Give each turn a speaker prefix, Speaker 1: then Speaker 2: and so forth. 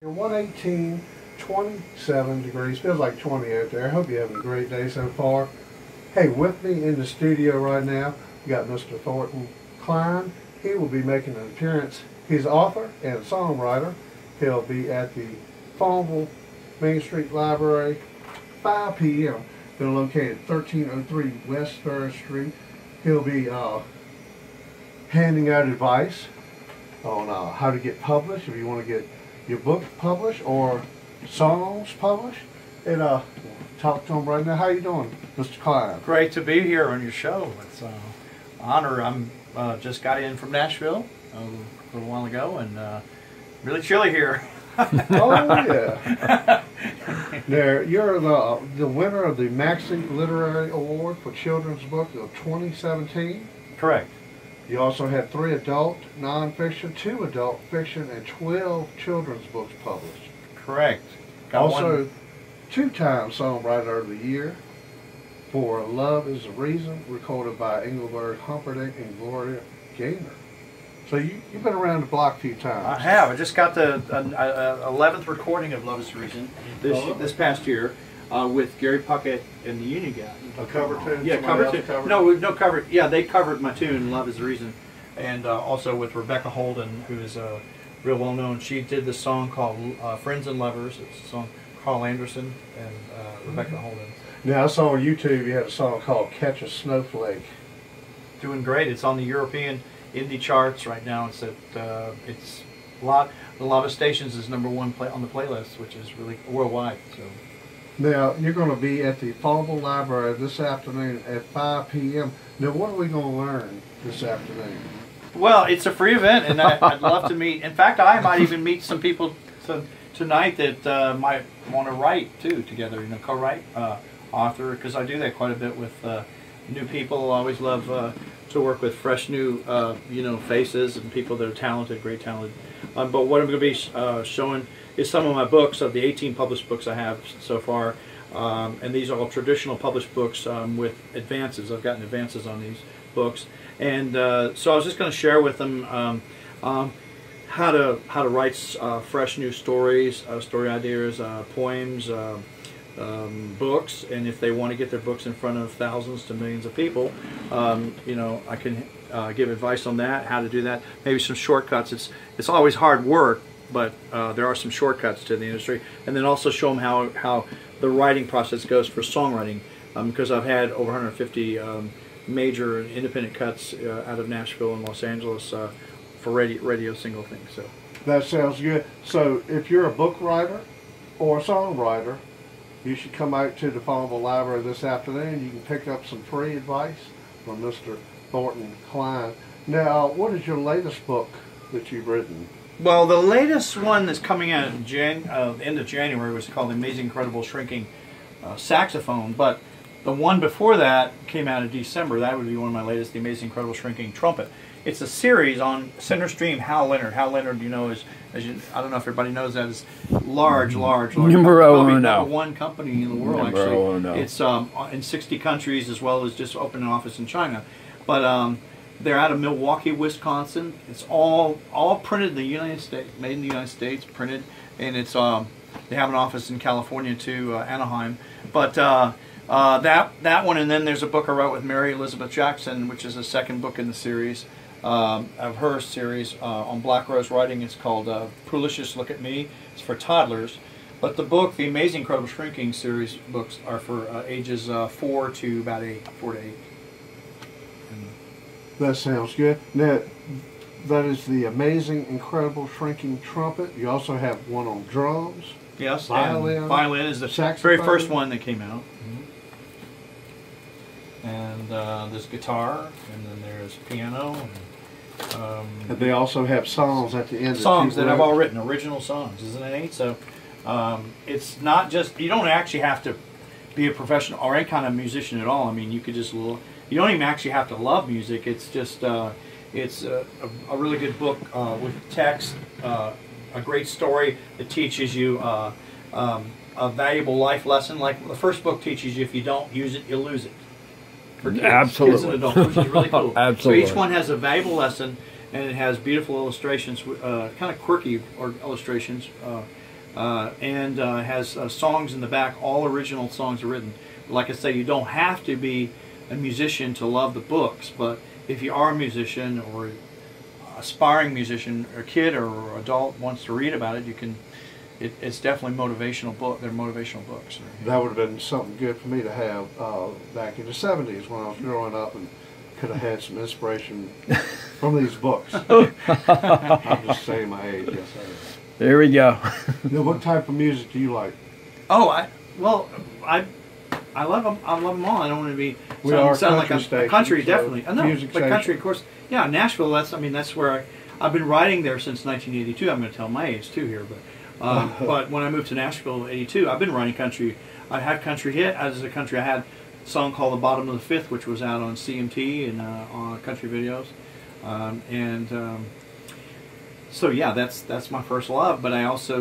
Speaker 1: 118, 27 degrees, feels like 20 out there. I hope you're having a great day so far. Hey, with me in the studio right now, we got Mr. Thorncline. He will be making an appearance. He's author and songwriter. He'll be at the Farmville Main Street Library, 5 p.m. They're located at 1303 West 3rd Street. He'll be handing out advice on how to get published, if you want to get your book published or songs published. And talk to him right now. How you doing, Mr. Klein?
Speaker 2: Great to be here on your show. It's an honor. I'm just got in from Nashville a little while ago, and really chilly here.
Speaker 1: Oh yeah. There, you're the winner of the Maxie Literary Award for Children's Book of 2017.
Speaker 2: Correct.
Speaker 1: You also had 3 adult nonfiction, 2 adult fiction, and 12 children's books published.
Speaker 2: Correct.
Speaker 1: Also, 2-time Songwriter of the Year for Love is the Reason, recorded by Engelbert Humperdinck and Gloria Gaynor. So you've been around the block a few times.
Speaker 2: I have. I just got the 11th recording of Love is the Reason this past year with Gary Puckett and the Union Guy.
Speaker 1: A cover tune?
Speaker 2: Yeah, cover tune. No cover. Yeah, they covered my tune, Love is the Reason. And also with Rebecca Holden, who is real well known. She did this song called Friends and Lovers. It's a song Carl Anderson and Rebecca Holden.
Speaker 1: Now I saw on YouTube you had a song called Catch a Snowflake.
Speaker 2: Doing great. It's on the European indie charts right now. It's at it's a lot of stations is #1 on the playlist, which is really worldwide. So
Speaker 1: now you're going to be at the Farmville Library this afternoon at 5 p.m. Now what are we going to learn this afternoon?
Speaker 2: Well, it's a free event, and I'd love to meet. In fact, I might even meet some people tonight that might want to write too together. You know, co-write, author, because I do that quite a bit with new people. I always love to work with fresh new faces and people that are talented, great talented. But what I'm going to be showing is some of my books, of the 18 published books I have so far, and these are all traditional published books with advances. I've gotten advances on these books, and so I was just going to share with them how to write fresh new stories, story ideas, poems, books, and if they want to get their books in front of thousands to millions of people, I can give advice on that, how to do that, maybe some shortcuts. It's always hard work, but there are some shortcuts to the industry, and then also show them how the writing process goes for songwriting, because I've had over 150 major independent cuts out of Nashville and Los Angeles for radio single things. So
Speaker 1: that sounds good. So if you're a book writer or a songwriter, you should come out to the Farmville Library this afternoon. You can pick up some free advice from Mr. Thorncline. Now, what is your latest book that you've written?
Speaker 2: Well, the latest one that's coming out in the end of January was called The Amazing Incredible Shrinking Saxophone, but the one before that came out in December. That would be one of my latest, The Amazing Incredible Shrinking Trumpet. It's a series on Center Stream. Hal Leonard. Hal Leonard, you know, I don't know if everybody knows that, is large.
Speaker 3: Numero uno.
Speaker 2: #1 company in the world,
Speaker 3: Numero
Speaker 2: actually.
Speaker 3: uno.
Speaker 2: It's in 60 countries, as well as just opened an office in China. But they're out of Milwaukee, Wisconsin. It's all printed in the United States, made in the United States, printed, and it's they have an office in California too, Anaheim. But that one, and then there's a book I wrote with Mary Elizabeth Jackson, which is the second book in the series of her series on Black Rose writing. It's called Poolicious Look at Me. It's for toddlers. But the book, the Amazing Incredible Shrinking series books, are for ages 4 to about 8, 4 to 8.
Speaker 1: That sounds good. Now, that is the Amazing Incredible Shrinking Trumpet. You also have one on drums.
Speaker 2: Yes,
Speaker 1: violin.
Speaker 2: Violin is the
Speaker 1: saxophone.
Speaker 2: very first one that came out. And there's guitar, and then there's piano.
Speaker 1: And they also have songs at the end.
Speaker 2: Songs that I've all written, original songs, isn't it neat? So it's not just, you don't actually have to be a professional or any kind of musician at all. I mean, you could just, you don't even actually have to love music. It's just, it's a really good book with text, a great story that teaches you a valuable life lesson. Like the first book teaches you, if you don't use it, you'll lose it. For kids,
Speaker 3: absolutely.
Speaker 2: Kids and adults, which is really cool.
Speaker 3: Absolutely.
Speaker 2: So each one has a valuable lesson, and it has beautiful illustrations, kind of quirky illustrations, and has songs in the back. All original songs are written. Like I say, you don't have to be a musician to love the books, but if you are a musician or aspiring musician, or kid or adult wants to read about it, you can. It's definitely motivational book. They're motivational books.
Speaker 1: That would have been something good for me to have back in the 70s when I was growing up, and could have had some inspiration from these books. I'm just saying my age. Yes, I am.
Speaker 3: There we go.
Speaker 1: Now, what type of music do you like?
Speaker 2: Oh, I love them. I love them all. I don't want to be
Speaker 1: We are
Speaker 2: sound like
Speaker 1: country
Speaker 2: a country,
Speaker 1: station, so
Speaker 2: definitely. I know,
Speaker 1: music
Speaker 2: but
Speaker 1: station.
Speaker 2: country, of course. Yeah, Nashville. That's where I've been writing there since 1982. I'm going to tell my age too here, but when I moved to Nashville in '82, I've been writing country. I had country hit as a country. I had a song called "The Bottom of the Fifth," which was out on CMT and on country videos, so yeah, that's my first love. But I also